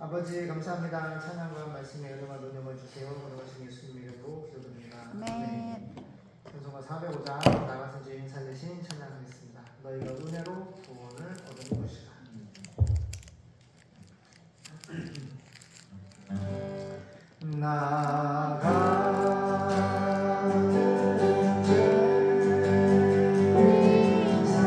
아버지 감사합니다. 찬양과 말씀의 은혜와 능력을 주세요. 걸어가신 예수님 이름으로 기도드립니다. 아멘. 찬송가 405장 나가서 주인 살리신 찬양하겠습니다. 너희가 은혜로 구원을 얻은 것이라. 나가는 주인 살리신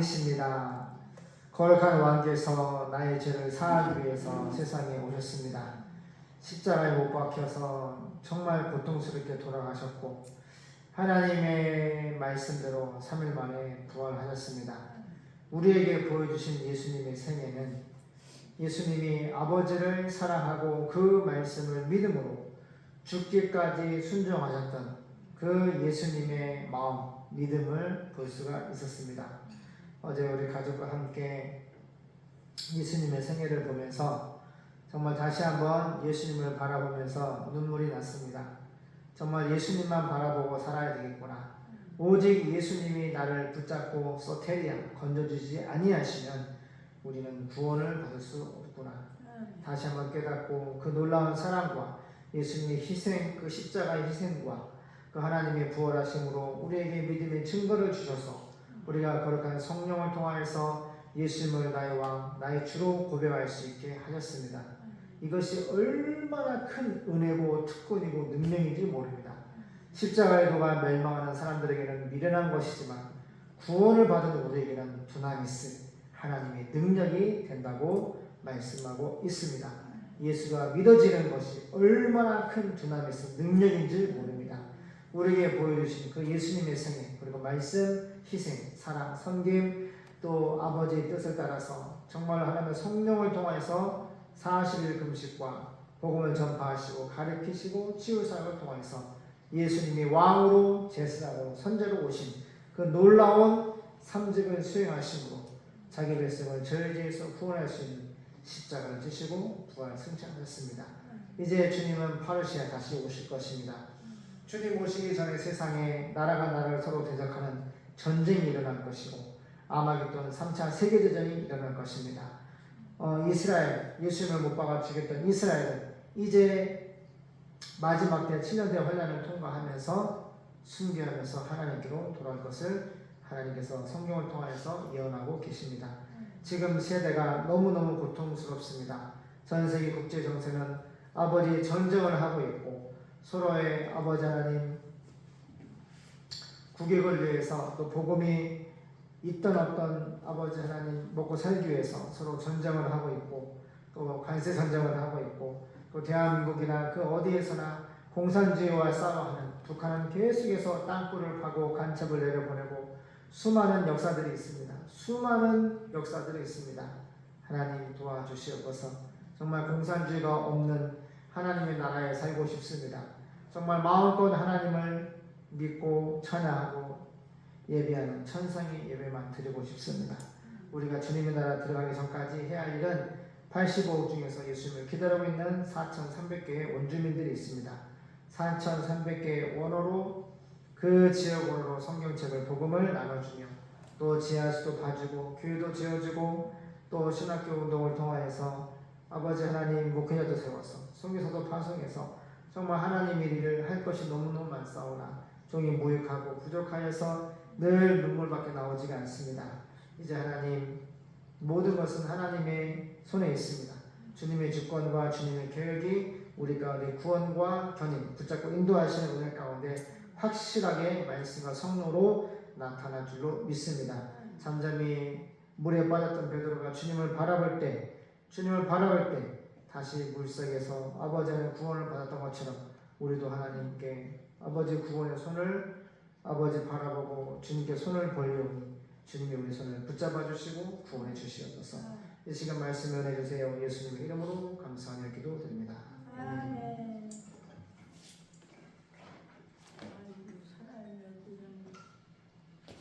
아니십니다. 거룩한 왕께서 나의 죄를 사하기 위해서 세상에 오셨습니다. 십자가에 못 박혀서 정말 고통스럽게 돌아가셨고 하나님의 말씀대로 3일 만에 부활하셨습니다. 우리에게 보여주신 예수님의 생애는 예수님이 아버지를 사랑하고 그 말씀을 믿음으로 죽기까지 순종하셨던 그 예수님의 마음, 믿음을 볼 수가 있었습니다. 어제 우리 가족과 함께 예수님의 생애를 보면서 정말 다시 한번 예수님을 바라보면서 눈물이 났습니다. 정말 예수님만 바라보고 살아야 되겠구나. 오직 예수님이 나를 붙잡고 소테리아 건져주지 아니하시면 우리는 구원을 받을 수 없구나. 다시 한번 깨닫고 그 놀라운 사랑과 예수님의 희생, 그 십자가의 희생과 그 하나님의 부활하심으로 우리에게 믿음의 증거를 주셔서 우리가 거룩한 성령을 통하여서 예수님을 나의 왕, 나의 주로 고백할 수 있게 하셨습니다. 이것이 얼마나 큰 은혜고 특권이고 능력인지 모릅니다. 십자가의 도가 멸망하는 사람들에게는 미련한 것이지만 구원을 받은 우리에게는 두나미스, 하나님의 능력이 된다고 말씀하고 있습니다. 예수가 믿어지는 것이 얼마나 큰 두나미스 능력인지 모릅니다. 우리에게 보여주신 그 예수님의 생애, 그리고 말씀, 희생, 사랑, 섬김, 또 아버지의 뜻을 따라서 정말 하나님의 성령을 통해서 40일 금식과 복음을 전파하시고 가르치시고 치유사역을 통해서 예수님이 왕으로 제사장으로 선제로 오신 그 놀라운 삼직을 수행하심으로 자기 백성을 저희 죄에서 구원할 수 있는 십자가를 지시고 부활 승천하셨습니다. 이제 주님은 파르시아 다시 오실 것입니다. 주님 오시기 전에 세상에 나라가 나라를 서로 대적하는 전쟁이 일어날 것이고 아마겟돈 3차 세계대전이 일어날 것입니다. 이스라엘, 예수님을 못 박아 죽였던 이스라엘은 이제 마지막 때 7년대 환란을 통과하면서 순교하면서 하나님께로 돌아올 것을 하나님께서 성경을 통해서 예언하고 계십니다. 지금 세대가 너무너무 고통스럽습니다. 전 세계 국제 정세는 아버지 전쟁을 하고 있고 서로의 아버지 하나님 국익을 위해서 또 복음이 있던 없던 아버지 하나님 먹고 살기 위해서 서로 전쟁을 하고 있고 또 관세 전쟁을 하고 있고 또 대한민국이나 그 어디에서나 공산주의와 싸워하는 북한은 계속해서 땅굴을 파고 간첩을 내려보내고 수많은 역사들이 있습니다. 수많은 역사들이 있습니다. 하나님 도와주시옵소서. 정말 공산주의가 없는 하나님의 나라에 살고 싶습니다. 정말 마음껏 하나님을 믿고 찬양하고 예배하는 천상의 예배만 드리고 싶습니다. 우리가 주님의 나라 들어가기 전까지 해야 할 일은 85억 중에서 예수님을 기다리고 있는 4,300개의 원주민들이 있습니다. 4,300개의 원어로 그 지역 언어로 성경책을 복음을 나눠주며 또 지하수도 봐주고 교회도 지어주고 또 신학교 운동을 통하여서 아버지 하나님 목회자도 세워서 선교사도 파송해서 정말 하나님의 일을 할 것이 너무너무 많사오나 종이 무익하고 부족하여서 늘 눈물밖에 나오지가 않습니다. 이제 하나님 모든 것은 하나님의 손에 있습니다. 주님의 주권과 주님의 계획이 우리 가운데 구원과 견인 붙잡고 인도하시는 은혜 가운데 확실하게 말씀과 성령으로 나타날 줄로 믿습니다. 잠잠히 물에 빠졌던 베드로가 주님을 바라볼 때 다시 물속에서 아버지의 구원을 받았던 것처럼 우리도 하나님께 아버지 구원의 손을 아버지 바라보고 주님께 손을 벌려오니 주님이 우리 손을 붙잡아 주시고 구원해 주시옵소서. 이 시간 말씀 은혜 주세요. 예수님의 이름으로 감사하며 기도드립니다. 아멘.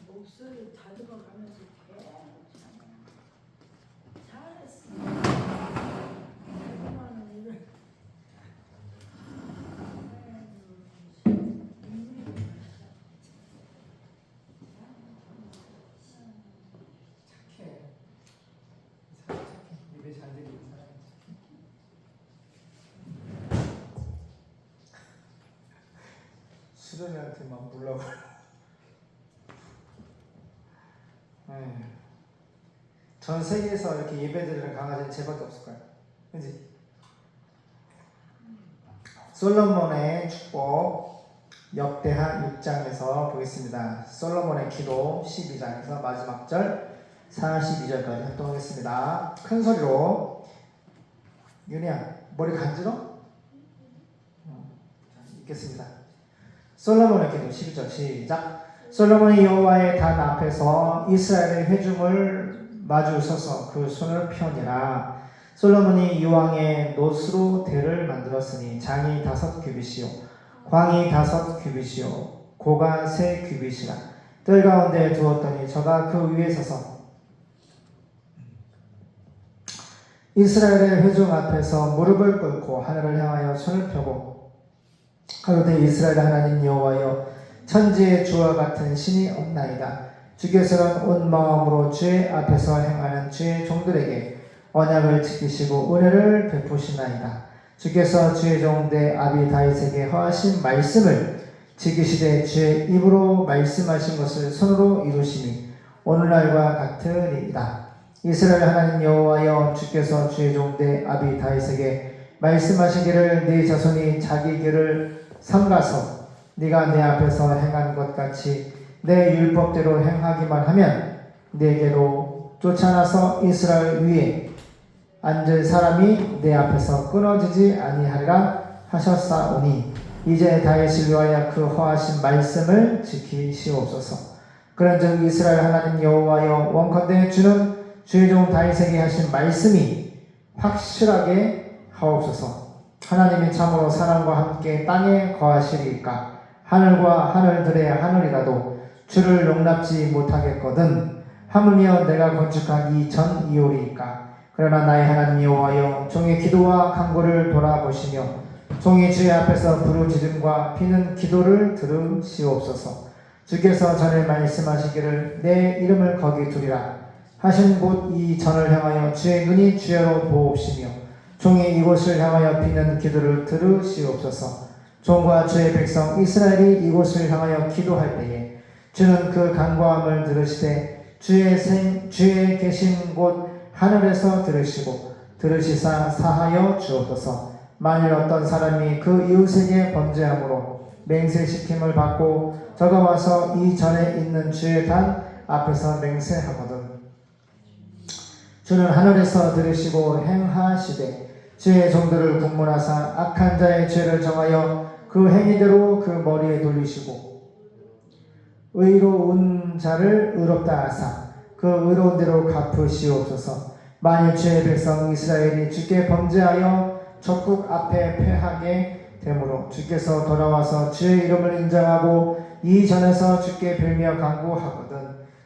목소리 다듬어가면서 잘했어. 입에 잘 들리는 사람. 수련이한테만 몰라고. 전 세계에서 이렇게 예배드리는 강아지는 쟤밖에 없을 거예요. 그지? 솔로몬의 축복 역대하 6장에서 보겠습니다. 솔로몬의 기도 12장에서 마지막 절 42절까지 합동하겠습니다. 큰 소리로. 윤희야, 머리 간지러? 읽겠습니다. 솔로몬의 기도 12절 시작. 솔로몬이 여호와의 단 앞에서 이스라엘의 회중을 마주 서서 그 손을 펴니라. 솔로몬이 이왕의 노스로 대를 만들었으니 장이 5규빗이요 광이 5규빗이요 고가 3규빗이라. 뜰 가운데 두었더니 저가 그 위에 서서 이스라엘의 회중 앞에서 무릎을 꿇고 하늘을 향하여 손을 펴고 가로되 이스라엘 하나님 여호와여, 천지의 주와 같은 신이 없나이다. 주께서는 온 마음으로 주의 앞에서 행하는 주의 종들에게 언약을 지키시고 은혜를 베푸시나이다. 주께서 주의 종대 아비 다윗에게 허하신 말씀을 지키시되 주의 입으로 말씀하신 것을 손으로 이루심이 오늘날과 같으리이다. 이스라엘 하나님 여호와여, 주께서 주의 종대 아비 다윗에게 말씀하시기를 네 자손이 자기 길을 삼가서 네가 내 앞에서 행한 것 같이 내 율법대로 행하기만 하면 네게로 쫓아나서 이스라엘 위에 앉을 사람이 내 앞에서 끊어지지 아니하리라 하셨사오니 이제 다윗을 위하여 그 허하신 말씀을 지키시옵소서. 그런즉 이스라엘 하나님 여호와여, 원컨대 주는 주의 종 다윗에게 하신 말씀이 확실하게 하옵소서. 하나님이 참으로 사람과 함께 땅에 거하시리까? 하늘과 하늘들의 하늘이라도 주를 용납지 못하겠거든. 하물며 내가 건축한 이 전 이오리이까? 그러나 나의 하나님 여호와여, 종의 기도와 간구를 돌아보시며 종이 주의 앞에서 부르짖음과 피는 기도를 들으시옵소서. 주께서 전에 말씀하시기를 내 이름을 거기 두리라 하신 곳 이 전을 향하여 주의 눈이 주야로 보옵시며 종이 이곳을 향하여 피는 기도를 들으시옵소서. 종과 주의 백성 이스라엘이 이곳을 향하여 기도할 때에 주는 그 간구함을 들으시되 주의 계신 곳 하늘에서 들으시고 들으시사 사하여 주옵소서. 만일 어떤 사람이 그 이웃에게 범죄함으로 맹세시킴을 받고 저가 와서 이 전에 있는 주의 단 앞에서 맹세하거든 주는 하늘에서 들으시고 행하시되 주의 종들을 국문하사 악한 자의 죄를 정하여 그 행위대로 그 머리에 돌리시고 의로운 자를 의롭다 하사 그 의로운 대로 갚으시옵소서. 만일 주의 백성 이스라엘이 주께 범죄하여 적국 앞에 패하게 되므로 주께서 돌아와서 주의 이름을 인정하고 이 전에서 주께 빌며 간구하거든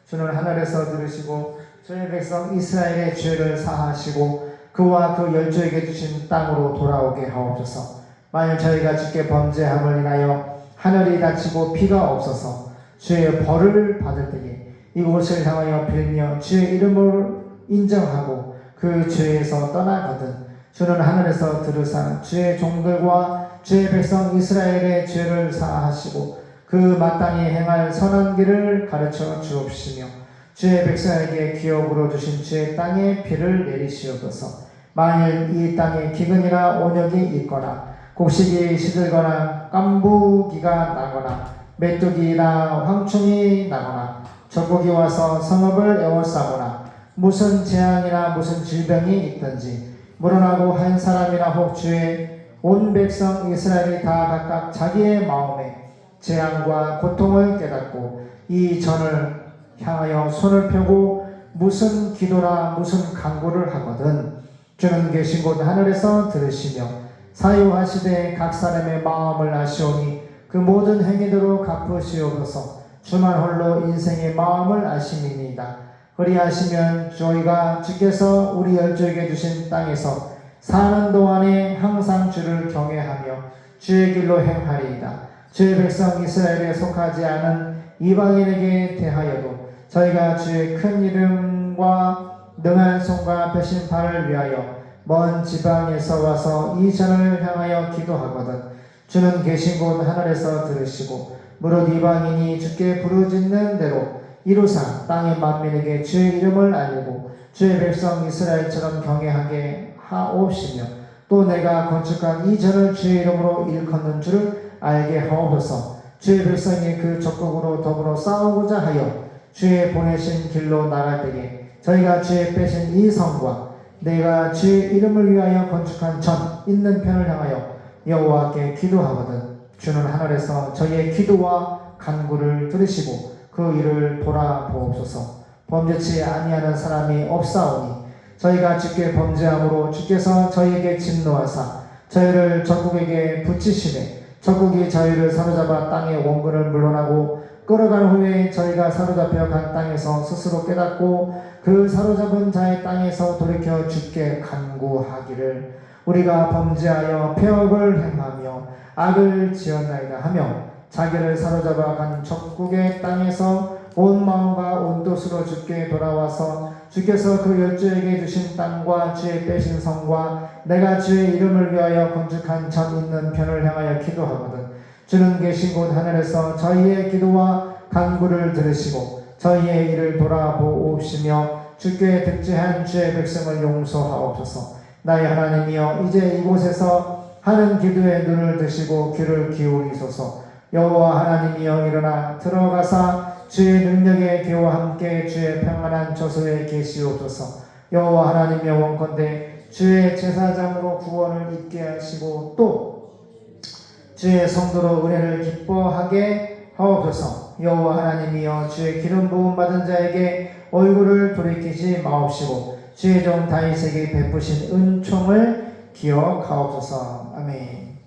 주는 하늘에서 들으시고 주의 백성 이스라엘의 죄를 사하시고 그와 그 열조에게 주신 땅으로 돌아오게 하옵소서. 만일 저희가 주께 범죄함을 인하여 하늘이 닫히고 비가 없어서 주의 벌을 받을 때에 이곳을 향하여 빌며 주의 이름을 인정하고 그 죄에서 떠나거든 주는 하늘에서 들으사 주의 종들과 주의 백성 이스라엘의 죄를 사하시고 그 마땅히 행할 선한 길을 가르쳐 주옵시며 주의 백성에게 기업으로 주신 주의 땅에 비를 내리시옵소서. 만일 이 땅에 기근이나 온역이 있거나 곡식이 시들거나 깐부기가 나거나 메뚜기나 황충이 나거나 적국이 와서 성읍을 에워싸거나 무슨 재앙이나 무슨 질병이 있든지 물어나고 한 사람이나 혹 주의 온 백성 이스라엘이 다 각각 자기의 마음에 재앙과 고통을 깨닫고 이 전을 향하여 손을 펴고 무슨 기도나 무슨 간구를 하거든 주는 계신 곳 하늘에서 들으시며 사유하시되 각 사람의 마음을 아시오니 그 모든 행위대로 갚으시옵소서. 주만 홀로 인생의 마음을 아심이니이다. 그리하시면 저희가 주께서 우리 열조에게 주신 땅에서 사는 동안에 항상 주를 경외하며 주의 길로 행하리이다. 주의 백성 이스라엘에 속하지 않은 이방인에게 대하여도 저희가 주의 큰 이름과 능한 손과 펴신 발을 위하여 먼 지방에서 와서 이 전을 향하여 기도하거든 주는 계신 곳 하늘에서 들으시고 무릇 이방인이 주께 부르짖는 대로 이루사 땅의 만민에게 주의 이름을 알리고 주의 백성 이스라엘처럼 경외하게 하옵시며 또 내가 건축한 이 전을 주의 이름으로 일컫는 줄을 알게 하옵소서. 주의 백성이 그 적국으로 더불어 싸우고자 하여 주의 보내신 길로 나갈 때에 저희가 주의 빼신 이 성과 내가 주의 이름을 위하여 건축한 전 있는 편을 향하여 여호와께 기도하거든 주는 하늘에서 저희의 기도와 간구를 들으시고 그 일을 돌아보옵소서. 범죄치 아니하는 사람이 없사오니 저희가 주께 범죄함으로 주께서 저희에게 진노하사 저희를 적국에게 붙이시매 적국이 저희를 사로잡아 땅의 원근을 물러나고 끌어간 후에 저희가 사로잡혀 간 땅에서 스스로 깨닫고 그 사로잡은 자의 땅에서 돌이켜 주께 간구하기를 우리가 범죄하여 폐역을 행하며 악을 지었나이다 하며 자기를 사로잡아 간 적국의 땅에서 온 마음과 온 뜻으로 주께 돌아와서 주께서 그 열주에게 주신 땅과 주의 빼신 성과 내가 주의 이름을 위하여 건축한 전 있는 편을 향하여 기도하거든 주는 계신 곳 하늘에서 저희의 기도와 간구를 들으시고 저희의 일을 돌아보옵시며 주께 득죄한 주의 백성을 용서하옵소서. 나의 하나님이여 이제 이곳에서 하는 기도에 눈을 드시고 귀를 기울이소서. 여호와 하나님이여 일어나 들어가사 주의 능력의 기와 함께 주의 평안한 저소에 계시옵소서. 여호와 하나님이여 원컨대 주의 제사장으로 구원을 있게 하시고 또 주의 성도로 은혜를 기뻐하게 하옵소서. 여호와 하나님이여 주의 기름 부음 받은 자에게 얼굴을 돌이키지 마옵시고 주의 종 다윗에게 베푸신 은총을 기억하옵소서. 아멘.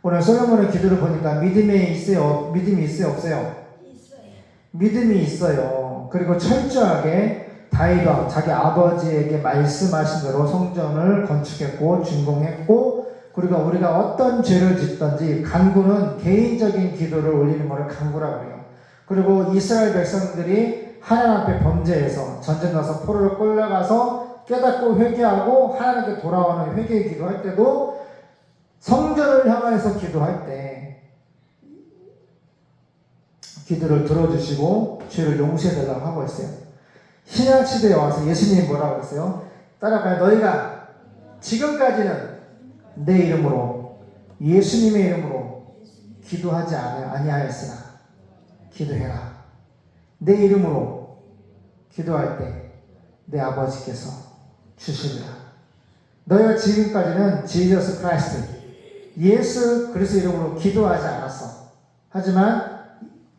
오늘 솔로몬의 기도를 보니까 믿음이 있어요 없어요? 믿음이 있어요. 그리고 철저하게 다윗 왕 자기 아버지에게 말씀하신 대로 성전을 건축했고 준공했고 그리고 우리가 어떤 죄를 짓든지 간구는 개인적인 기도를 올리는 것을 간구라고 해요. 그리고 이스라엘 백성들이 하나님 앞에 범죄해서 전쟁 나서 포로를 끌려가서 깨닫고 회개하고 하나님께 돌아오는 회개의 기도할 때도 성전을 향해서 기도할 때 기도를 들어주시고 죄를 용서해달라고 하고 있어요. 신약시대에 와서 예수님이 뭐라고 했어요? 따라가요. 너희가 지금까지는 내 이름으로 예수님의 이름으로 기도하지 아니하였으나 기도해라. 내 이름으로 기도할 때 내 아버지께서 주시리라. 너희가 지금까지는 지저스 크라이스트 예수 그리스도 이름으로 기도하지 않았어. 하지만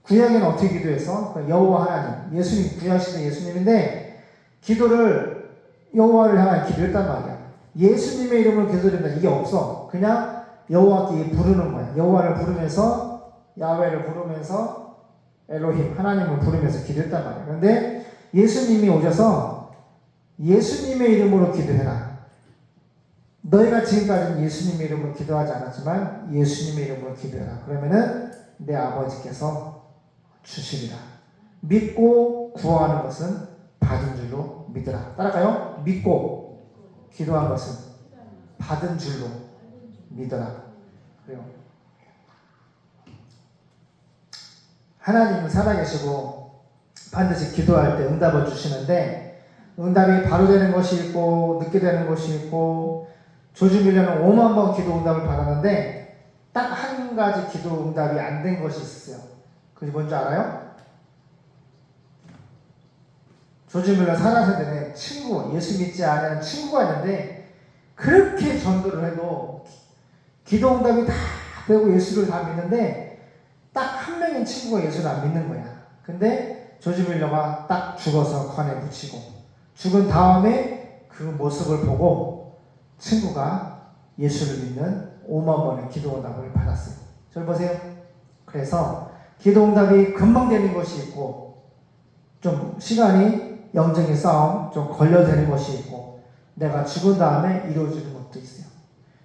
구약에는 어떻게 기도해서 여호와 하나님 예수님 구약시대 예수님인데 기도를 여호와를 향한 기도했단 말이야. 예수님의 이름으로 기도드린다 이게 없어. 그냥 여호와께 부르는 거야. 여호와를 부르면서 야훼를 부르면서 엘로힘 하나님을 부르면서 기도했단 말이야. 그런데 예수님이 오셔서 예수님의 이름으로 기도해라. 너희가 지금까지는 예수님의 이름으로 기도하지 않았지만 예수님의 이름으로 기도해라. 그러면은 내 아버지께서 주시리라. 믿고 구하는 것은 받은 줄로 믿으라. 따라가요. 믿고 기도한 것은 받은 줄로 믿어라. 그래요. 하나님은 살아계시고 반드시 기도할 때 응답을 주시는데 응답이 바로 되는 것이 있고 늦게 되는 것이 있고 조지 밀러는 5만 번 기도 응답을 받았는데 딱 한 가지 기도 응답이 안 된 것이 있었어요. 그게 뭔지 알아요? 조지 밀러 살아서 때는 친구, 예수 믿지 않은 친구가 있는데 그렇게 전도를 해도 기도 응답이 다 되고 예수를 다 믿는데 딱 한 명인 친구가 예수를 안 믿는 거야. 근데 조지 밀러가 딱 죽어서 관에 묻히고 죽은 다음에 그 모습을 보고 친구가 예수를 믿는 5만 번의 기도 응답을 받았어요. 잘 보세요. 그래서 기도 응답이 금방 되는 것이 있고 좀 시간이 영적인 싸움 좀 걸려되는 것이 있고 내가 죽은 다음에 이루어지는 것도 있어요.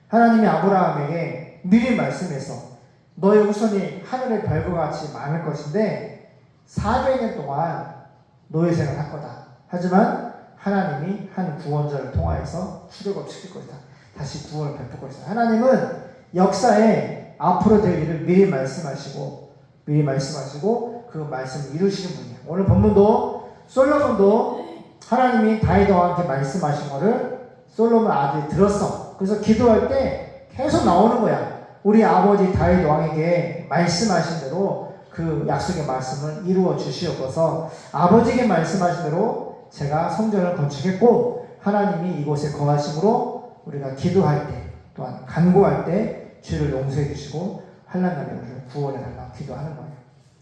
하나님이 아브라함에게 미리 말씀해서 너의 후손이 하늘의 별과 같이 많을 것인데 400년 동안 노예 생활을 할 거다. 하지만 하나님이 한 구원자를 통하여서 출애굽 시킬 것이다. 다시 구원을 베풀 것이다. 하나님은 역사에 앞으로 될 일을 미리 말씀하시고 그 말씀을 이루시는 분이에요. 오늘 본문도 솔로몬도 하나님이 다윗과 함께 말씀하신 거를 솔로몬 아들이 들었어. 그래서 기도할 때 계속 나오는 거야. 우리 아버지 다윗 왕에게 말씀하신 대로 그 약속의 말씀을 이루어 주시옵소서. 아버지에게 말씀하신 대로 제가 성전을 건축했고 하나님이 이곳에 거하심으로 우리가 기도할 때 또한 간구할 때 죄를 용서해 주시고 환난 날에 우리를 구원해 달라고 기도하는 거예요.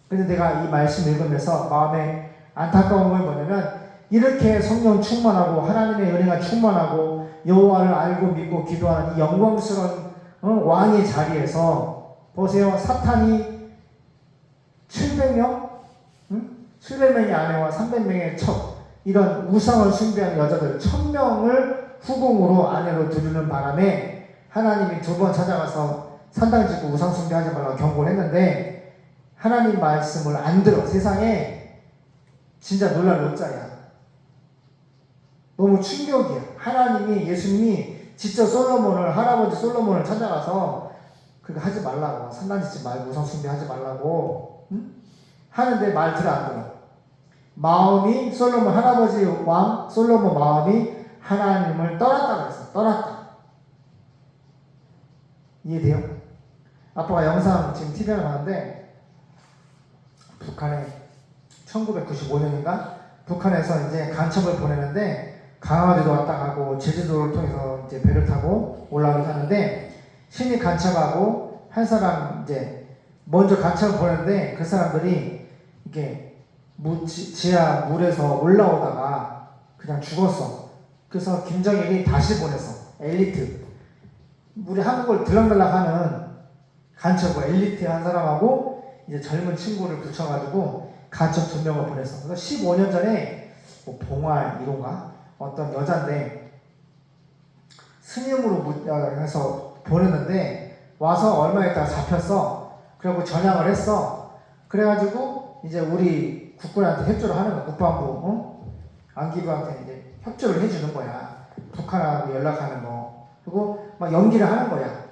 그래서 내가 이 말씀 읽으면서 마음에 안타까운 건 뭐냐면 이렇게 성령 충만하고 하나님의 은혜가 충만하고 여호와를 알고 믿고 기도하는 이 영광스러운 왕의 자리에서 보세요. 사탄이 700명? 700명의 아내와 300명의 첩 이런 우상을 숭배하는 여자들 1000명을 후궁으로 아내로 두르는 바람에 하나님이 두 번 찾아가서 산당 짓고 우상 숭배하지 말라고 경고를 했는데 하나님 말씀을 안 들어. 세상에 진짜 놀랄 노자야. 너무 충격이야. 하나님이 예수님이 진짜 솔로몬을 할아버지 솔로몬을 찾아가서 그거 하지 말라고 산당 짓지 말고 우상 숭배하지 말라고 하는데 말 들어 안 들어. 마음이 솔로몬 할아버지 왕 솔로몬 마음이 하나님을 떠났다고 했어. 떠났다. 이해돼요? 아빠가 영상 지금 TV에 나왔는데 북한에 1995년인가 북한에서 이제 간첩을 보내는데 강화도도 왔다 가고 제주도를 통해서 이제 배를 타고 올라가게 하는데 신이 간첩하고 한 사람 이제 먼저 간첩을 보냈는데 그 사람들이 이게 지하 물에서 올라오다가 그냥 죽었어. 그래서 김정일이 다시 보냈어. 엘리트. 우리 한국을 들락날락하는 간첩을 엘리트 한 사람하고 이제 젊은 친구를 붙여가지고 간첩 2명을 보냈어. 그래서 15년 전에 뭐 봉활 이론가 어떤 여잔데 스님으로 해서 보냈는데 와서 얼마 있다가 잡혔어. 그리고 전향을 했어. 그래가지고 이제 우리 국군한테 협조를 하는 거야. 국방부 안기부한테 이제 협조를 해주는 거야. 북한하고 연락하는 거. 그리고 막 연기를 하는 거야.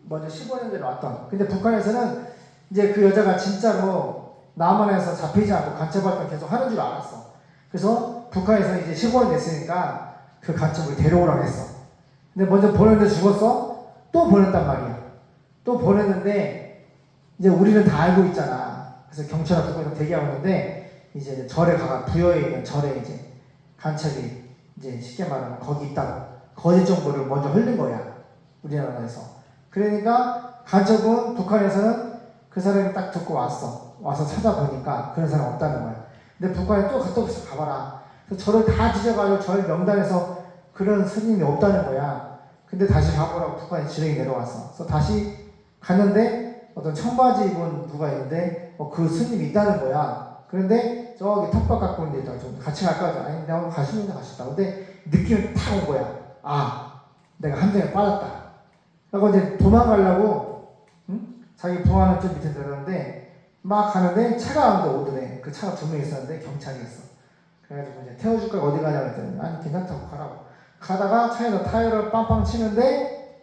먼저 15년 전에 왔던. 근데 북한에서는 이제 그 여자가 진짜로 남한에서 잡히지 않고 간첩 활동 계속 하는 줄 알았어. 그래서 북한에서 이제 15년 됐으니까 그 간첩을 데려오라고 했어. 근데 먼저 보냈는데 죽었어? 또 보냈단 말이야. 또 보냈는데 이제 우리는 다 알고 있잖아. 그래서 경찰하고 북한에서 대기하고 있는데 이제 절에 가가 부여에 있는 절에 이제 간첩이 이제 쉽게 말하면 거기 있다고 거짓 정보를 먼저 흘린 거야. 우리나라에서. 그러니까 간첩은 북한에서는 그 사람이 딱 듣고 왔어. 와서 찾아보니까 그런 사람 없다는 거야. 근데 북한에 또 가봐라. 그래서 절을 다 뒤져가지고 절 명단에서 그런 스님이 없다는 거야. 근데 다시 가보라고 북한에 지령이 내려왔어. 그래서 다시 갔는데 어떤 청바지 입은 누가 있는데 그 스님이 있다는 거야. 그런데 저기 텃밭 갖고 있는 데 있다가 좀 같이 갈까 하자. 아니 내가 가시면 가시다. 근데 느낌이 탁 온 거야. 아 내가 함정에 빠졌다. 그리고 이제 도망가려고 자기 부하는 좀 밑에 들었는데 막 가는데 차가 안 오더래. 그 차가 2명 있었는데 경찰이 있어. 그래가지고 이제 태워줄까 어디 가냐고 했더니 아니 괜찮다고 가라고. 가다가 차에서 타이어를 빵빵 치는데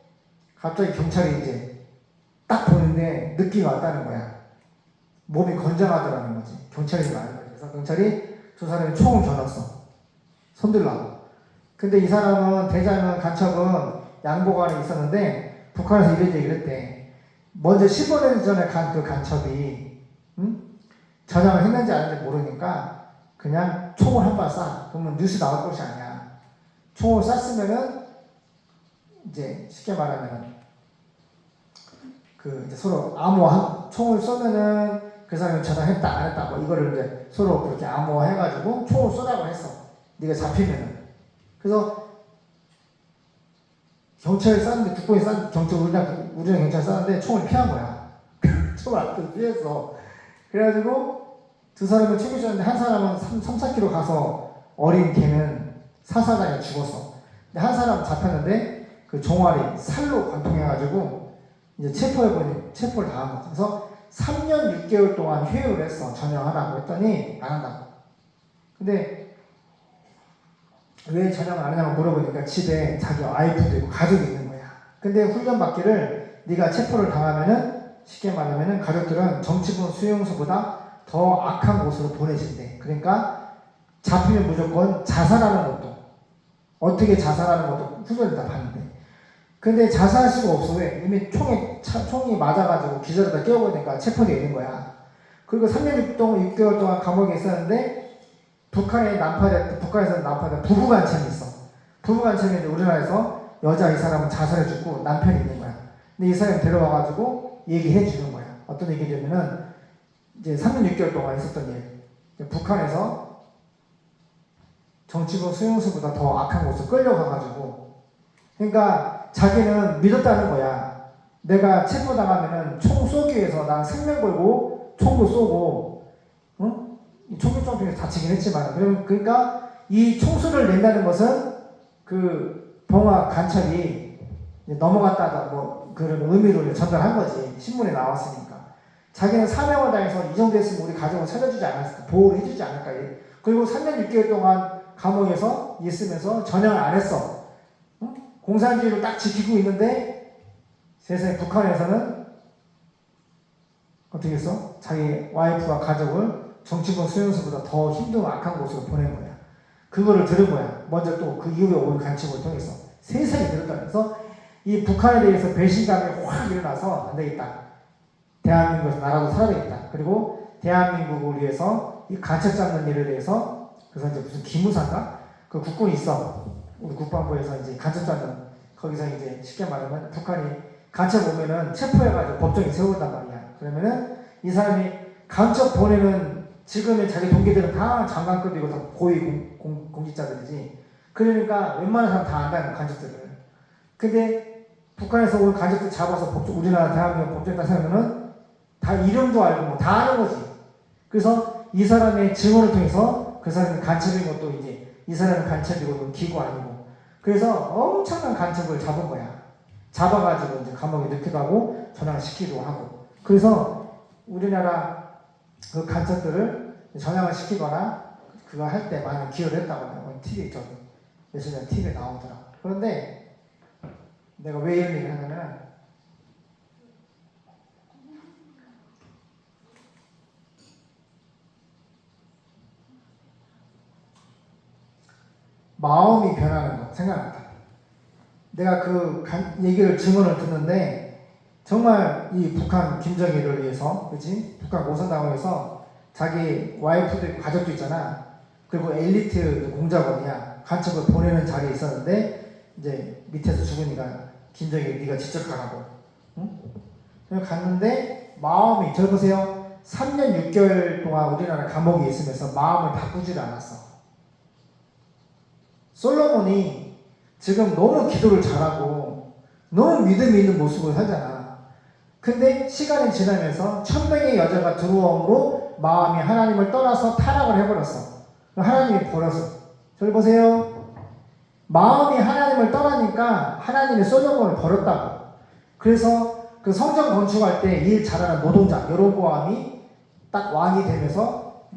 갑자기 경찰이 이제 딱 보는데 느낌이 왔다는 거야. 몸이 건장하더라는 거지. 경찰이 많은 거지. 그래서 경찰이 저 사람이 총을 겨눴어. 손들라고. 근데 이 사람은 대장은 간첩은 양보관에 있었는데 북한에서 이런 얘기를 했대. 먼저 15년 전에 간 그 간첩이 전향을 했는지 안 했는지 모르니까 그냥 총을 한 발 쏴. 그러면 뉴스 나올 것이 아니야. 총을 쐈으면은 이제 쉽게 말하면 그 이제 서로 암호화 총을 쏘면은 그 사람이 전향했다 안 했다 뭐 이거를 이제 서로 그렇게 암호화해가지고 총을 쏘라고 했어. 네가 잡히면은. 그래서 경찰이 쐈는데 국군이 쐈는데 우리랑 경찰 쐈는데 총을 피한 거야. 총을 안 피했어. 그래가지고 두 사람을 챙겨주는데 한 사람은 3-4km 가서 어린 개는 사살당해 죽었어. 근데 한 사람은 잡혔는데 그 종아리 살로 관통해가지고 이제 체포를 당한 거죠. 그래서 3년 6개월 동안 회유를 했어. 전향하라고 했더니 안 한다고. 근데 왜 전향을 안 하냐고 물어보니까 집에 자기 와이프도 있고 가족이 있는 거야. 근데 훈련 받기를 네가 체포를 당하면은 쉽게 말하면은 가족들은 정치군 수용소보다 더 악한 곳으로 보내진대. 그러니까 잡히면 무조건 자살하는 것도 어떻게 자살하는 것도 훈련을 다 받는데. 근데 자살할 수가 없어. 왜? 이미 총이 맞아가지고 기절하다 깨어보니까 체포되어 있는 거야. 그리고 3년 6개월 동안 감옥에 있었는데 북한에서 난파된 부부간첩이 있어. 부부간첩인데 우리나라에서 여자 이 사람은 자살해 죽고 남편이 있는 거야. 근데 이 사람이 데려와가지고 얘기해 주는 거야. 어떤 얘기냐면은 이제 3년 6개월 동안 있었던 일. 북한에서 정치부 수용소보다 더 악한 곳으로 끌려가가지고, 그러니까 자기는 믿었다는 거야. 내가 체포당하면은 총 쏘기 위해서 난 생명 걸고 총도 쏘고, 응? 총격전투에서 다치긴 했지만, 그러니까 이 총소리를 낸다는 것은 그 봉화 간첩이 넘어갔다가 뭐 그런 의미로 전달한 거지. 신문에 나왔으니까. 자기는 사명을 다해서 이 정도 했으면 우리 가족을 살려주지 않았을까, 보호를 해주지 않을까. 그리고 3년 6개월 동안 감옥에서 있으면서 전향을 안 했어. 응? 공산주의를 딱 지키고 있는데 세상에 북한에서는 어떻게 했어? 자기 와이프와 가족을 정치권 수용소보다 더 힘든 악한 곳으로 보낸 거야. 그거를 들은 거야. 먼저 또 그 이후에 온 간첩을 통해서 세상에 들었다면서 이 북한에 대해서 배신감이 확 일어나서 안 되겠다. 대한민국에서 나라도 살아야겠다. 그리고 대한민국을 위해서 이 간첩 잡는 일에 대해서 그래서 이제 무슨 기무사인가? 그 국군이 있어. 우리 국방부에서 이제 간첩 잡는 거기서 이제 쉽게 말하면 북한이 간첩 오면은 체포해가지고 법정에 세운단 말이야. 그러면은 이 사람이 간첩 보내는 지금의 자기 동기들은 다 장관급이고 다 고위 공직자들이지. 그러니까 웬만한 사람 다 안다는 간첩들을. 근데 북한에서 온 간첩들 잡아서 우리나라 대한민국 법정에다 세우면은 다 이름도 알고 뭐 다 아는 거지. 그래서 이 사람의 증언을 통해서 그 사람이 간첩인 것도 이제 이 사람은 간첩이고 기고 아니고. 그래서 엄청난 간첩을 잡은 거야. 잡아가지고 이제 감옥에 넣기도 하고 전향을 시키기도 하고. 그래서 우리나라 그 간첩들을 전향을 시키거나 그거 할 때 많이 기여를 했다고 하더라고요. TV 저기 며칠 전에 TV에 나오더라고. 그런데 내가 왜 이런 얘기를 하냐면 마음이 변하는 거 생각난다. 내가 그 얘기를 증언을 듣는데 정말 이 북한 김정일을 위해서, 그렇지? 북한 공산당을 자기 와이프도 있고 가족도 있잖아. 그리고 엘리트 공작원이야. 간첩을 보내는 자리에 있었는데 이제 밑에서 죽으니까 김정일 네가 직접 가라고. 응? 갔는데 마음이 저 보세요. 3년 6개월 동안 우리나라 감옥에 있으면서 마음을 바꾸지를 않았어. 솔로몬이 지금 너무 기도를 잘하고 너무 믿음이 있는 모습을 하잖아. 근데 시간이 지나면서 1000명의 여자가 들어옴으로 마음이 하나님을 떠나서 타락을 해버렸어. 하나님이 버렸어. 저기 보세요. 마음이 하나님을 떠나니까 하나님이 솔로몬을 버렸다고. 그래서 그 성전 건축할 때 일 잘하는 노동자 여로보암이 딱 왕이 되면서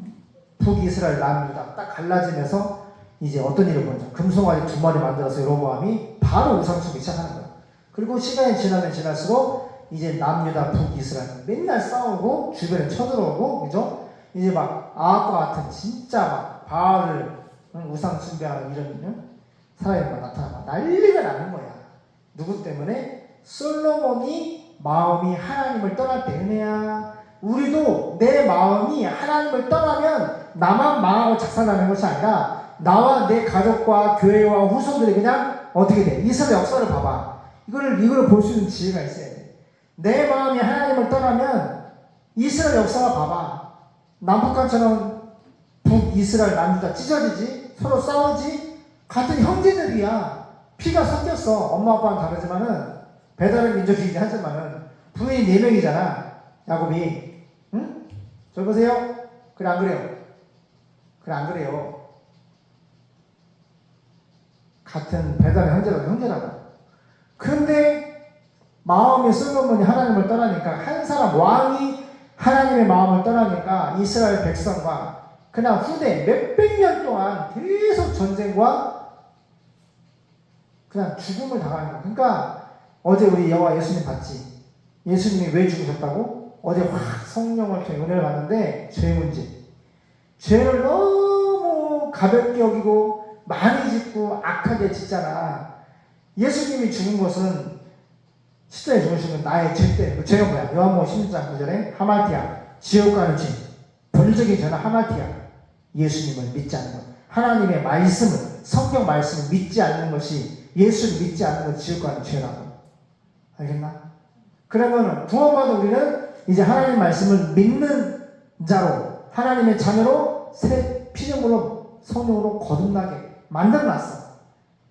북이스라엘 남유다 딱 갈라지면서 이제 어떤 일을 벌죠? 금송아지 2마리 만들어서 여로보암이 바로 우상숭배 시작하는 거야. 그리고 시간이 지나면 지날수록 이제 남유다 북이스라엘 맨날 싸우고 주변에 쳐들어오고, 그죠? 이제 막 아합과 같은 진짜 막 바알을 우상숭배하는 이런 사람이 나타나고 난리가 나는 거야. 누구 때문에? 솔로몬이 마음이 하나님을 떠날 때. 은혜야, 우리도 내 마음이 하나님을 떠나면 나만 망하고 작살나는 것이 아니라 나와 내 가족과 교회와 후손들이 그냥 어떻게 돼? 이스라엘 역사를 봐봐. 이걸 볼 수 있는 지혜가 있어야 돼. 내 마음이 하나님을 떠나면 이스라엘 역사가 봐봐. 남북한처럼 북이스라엘 남유다 찢어지지, 서로 싸우지, 같은 형제들이야. 피가 섞였어. 엄마 아빠는 다르지만은 배다른 민족이긴 하지만은 부인이 4명이잖아. 야곱이. 응? 저 보세요. 그래 안 그래요? 그래 안 그래요? 같은 배달의 형제라고. 그런데 마음의 솔로몬이 하나님을 떠나니까, 한 사람 왕이 하나님의 마음을 떠나니까 이스라엘 백성과 그냥 후대 몇백 년 동안 계속 전쟁과 그냥 죽음을 당하는 거야. 그러니까 어제 우리 여호와 예수님 봤지? 예수님이 왜 죽으셨다고? 어제 확 성령을 통해 은혜를 받는데 죄 문제. 죄를 너무 가볍게 여기고 많이 짓고 악하게 짓잖아. 예수님이 죽은 것은 십자가에 죽으신 건 나의 죄 때문에. 그 죄가 뭐야? 요한복음 16장 9절에 하말티아, 지옥 가는 죄, 본적인 죄는 하말티아. 예수님을 믿지 않는 것. 하나님의 말씀을, 성경 말씀을 믿지 않는 것이, 예수를 믿지 않는 것이 지옥 가는 죄라고. 알겠나? 그러면 구원받은 우리는 이제 하나님 말씀을 믿는 자로, 하나님의 자녀로 새 피조물로 성령으로 거듭나게 만들어놨어.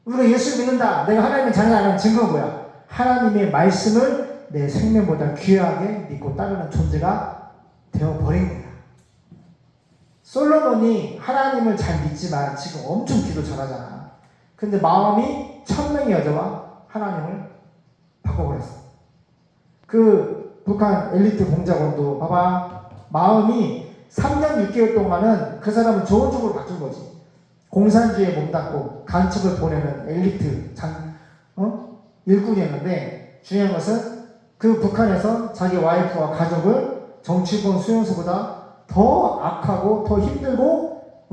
우리가 예수를 믿는다, 내가 하나님의 자녀라는 증거가 뭐야? 하나님의 말씀을 내 생명보다 귀하게 믿고 따르는 존재가 되어버린 거야. 솔로몬이 하나님을 잘 믿지만 지금 엄청 기도 잘하잖아. 근데 마음이 1000명의 여자와 하나님을 바꿔버렸어. 그 북한 엘리트 공작원도 봐봐, 마음이 3년 6개월 동안은 그 사람은 좋은 쪽으로 바뀐 거지. 공산주의에 몸담고 간첩을 보내는 엘리트 일꾼이었는데, 중요한 것은 그 북한에서 자기 와이프와 가족을 정치권 수용소보다 더 악하고 더 힘들고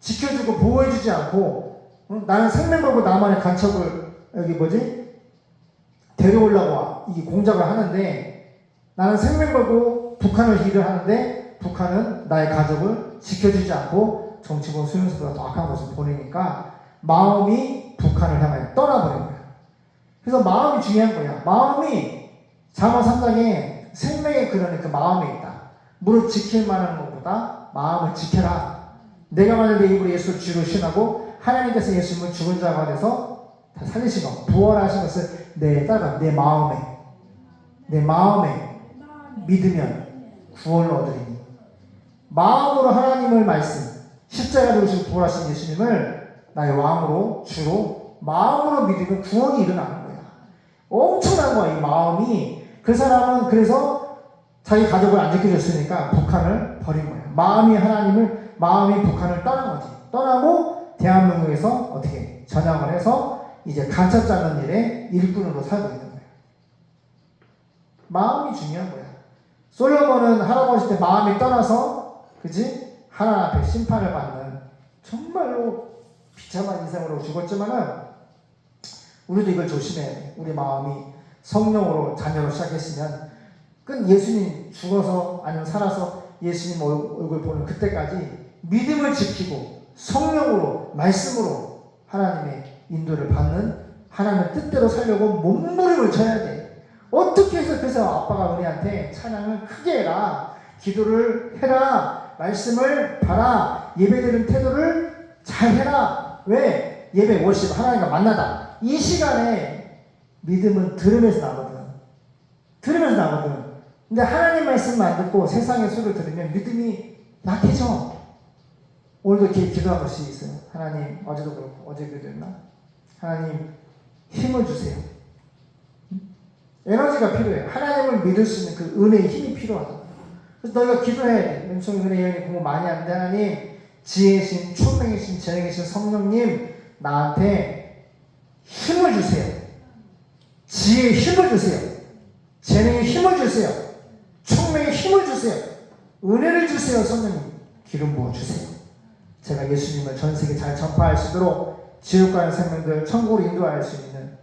지켜주고 보호해주지 않고 나는 생명 걸고 나만의 간첩을 데려오려고 이 공작을 하는데, 나는 생명 걸고 북한을 일을 하는데 북한은 나의 가족을 지켜주지 않고 정치권 수용소보다 더 악한 곳을 보내니까 마음이 북한을 향해 떠나버린 거야. 그래서 마음이 중요한 거야. 마음이 잠언 3장에 생명의 근원이 그 마음에 있다. 무릇 지킬 만한 것보다 마음을 지켜라. 내가 만약 내 입으로 예수를 주로 신하고 하나님께서 예수님을 죽은 자가 돼서 다 살리신 것, 부활하신 것을 내 마음에 믿으면 구원을 얻으리니. 마음으로 하나님을 말씀, 십자가를 오시고 부활하신 예수님을 나의 왕으로 주로 마음으로 믿으면 구원이 일어나는 거야. 엄청난 거야, 이 마음이. 그 사람은 그래서 자기 가족을 안 지켜줬으니까 북한을 버린 거야. 마음이 북한을 떠난 거지. 떠나고 대한민국에서 어떻게 전향을 해서 이제 간첩 잡는 일에 일꾼으로 살고 있는 거야. 마음이 중요한 거야. 솔로몬은 할아버지 때 마음이 떠나서, 그지? 하나님 앞에 심판을 받는 정말로 비참한 인생으로 죽었지만은, 우리도 이걸 조심해야 돼. 우리 마음이 성령으로 자녀로 시작했으면 예수님 죽어서 아니면 살아서 예수님 얼굴 보는 그때까지 믿음을 지키고 성령으로 말씀으로 하나님의 인도를 받는, 하나님의 뜻대로 살려고 몸부림을 쳐야 돼. 어떻게 해서, 그래서 아빠가 은혜한테 찬양을 크게 해라, 기도를 해라, 말씀을 봐라, 예배드리는 태도를 잘 해라. 왜? 예배, 월십, 하나님과 만나다. 이 시간에 믿음은 들으면서 나거든. 근데 하나님 말씀만 안 듣고 세상의 소리를 들으면 믿음이 약해져. 오늘도 이렇게 기도한 것이 있어요. 하나님, 어제도 그렇고, 어제 기도했나? 하나님, 힘을 주세요. 에너지가 필요해. 하나님을 믿을 수 있는 그 은혜의 힘이 필요하다. 그래서 너희가 기도해야 돼. 은총이 은혜의 공부 많이 하는데, 하나님, 지혜신, 총명이신, 재능이신 성령님, 나한테 힘을 주세요. 지혜의 힘을 주세요. 재능의 힘을 주세요. 총명의 힘을 주세요. 은혜를 주세요. 성령님, 기름 부어 주세요. 제가 예수님을 전 세계 잘 전파할 수 있도록 지옥 가는 생명들 천국으로 인도할 수 있는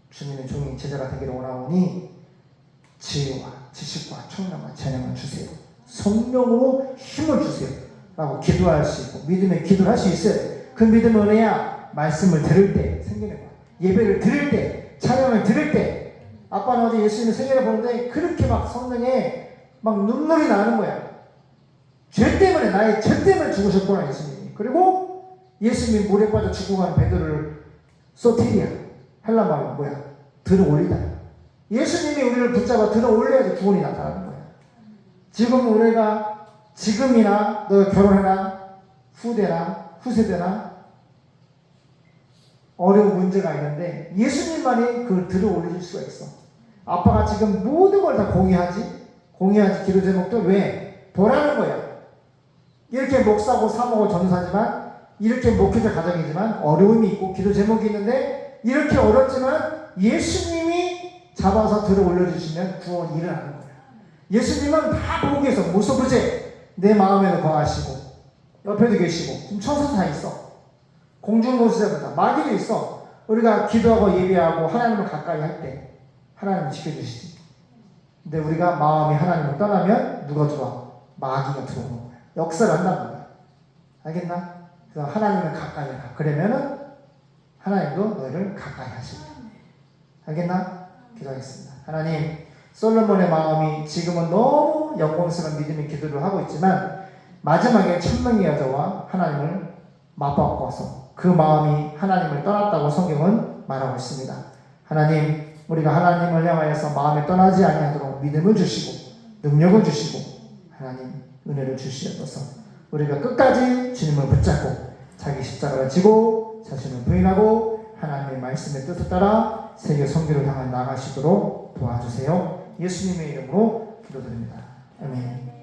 주님의 종이 제자가 되기를 원하오니, 지혜와 지식과 총명과 재능을 주세요. 성령으로 힘을 주세요. 라고 기도할 수 있고, 믿음의 기도를 할 수 있어요. 그 믿음의 은혜야 말씀을 들을 때 생기는 거야. 예배를 들을 때, 찬양을 들을 때. 아빠는 어제 예수님의 생애를 보는데 그렇게 막 성령에 막 눈물이 나는 거야. 죄 때문에, 나의 죄 때문에 죽으셨구나 예수님이. 그리고 예수님이 물에 빠져 죽어가는 베드로를 소테리아, 헬라말로 뭐야? 들어 올리다. 예수님이 우리를 붙잡아 들어 올려야지 구원이 나타나는 거야. 지금 우리가 지금이나 너 결혼해나 후세대나 어려운 문제가 있는데 예수님만이 그걸 들어 올릴 수가 있어. 아빠가 지금 모든 걸 다 공유하지 기도 제목도 왜? 보라는 거야. 이렇게 목사고 사모고 전사지만, 이렇게 목회자 가정이지만 어려움이 있고 기도 제목이 있는데, 이렇게 어렵지만 예수님이 잡아서 들어 올려주시면 구원이 일어나는 거야. 예수님은 다 보고 계셔. 무소부재 내 마음에도 거하시고 옆에도 계시고, 지금 천사도 다 있어. 공중보수자보다 마귀도 있어. 우리가 기도하고 예배하고 하나님을 가까이 할 때 하나님을 지켜주시지. 근데 우리가 마음이 하나님을 떠나면 누가 들어와? 마귀가 들어오는 거야. 역사를 한다는 거야. 알겠나? 그래서 하나님을 가까이 가. 그러면은 하나님도 너희를 가까이 하신다. 알겠나? 기도하겠습니다. 하나님, 솔로몬의 마음이 지금은 너무 영광스러운 믿음의 기도를 하고 있지만 마지막에 천명의 여자와 하나님을 맞바꿔서 그 마음이 하나님을 떠났다고 성경은 말하고 있습니다. 하나님, 우리가 하나님을 향하여서 마음에 떠나지 아니하도록 믿음을 주시고 능력을 주시고 하나님 은혜를 주시옵소서. 우리가 끝까지 주님을 붙잡고 자기 십자가를 지고 자신을 부인하고 하나님의 말씀의 뜻을 따라 세계 선교를 향해 나가시도록 도와주세요. 예수님의 이름으로 기도드립니다. 아멘.